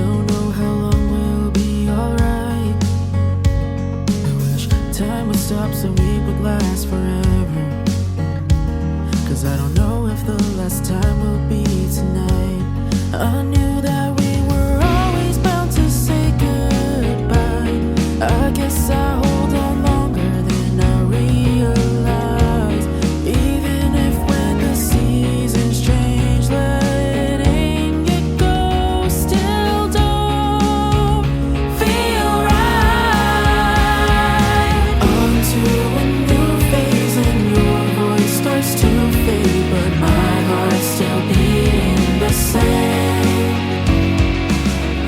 Don't know how long we'll be alright. I wish time would stop so we would last forever. 'Cause I don't know if the last time will be tonight. I knew that we were always bound to say goodbye. I guess I hold on longer than I realize. Even if when the seasons change, letting it go still don't feel right. On to a new phase and your voice starts to fade, but my heart's still beating the same.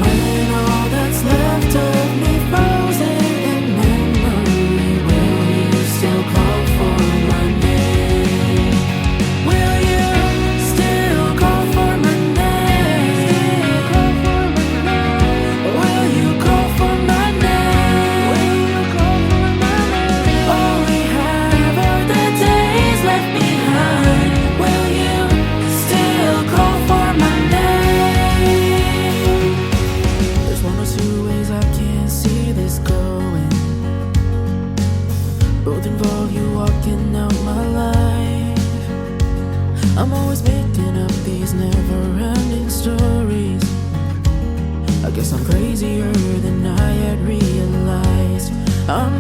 When all that's left of me frozen in memory, will you still call for my name? Will you still call for my name? Will you call for my name? All we have are the days left behind. Will you still call for my name? There's one or two ways I can see this going. Both involve you walking out my life. I'm always making up these never-ending stories. I guess I'm crazier than I had realized. I'm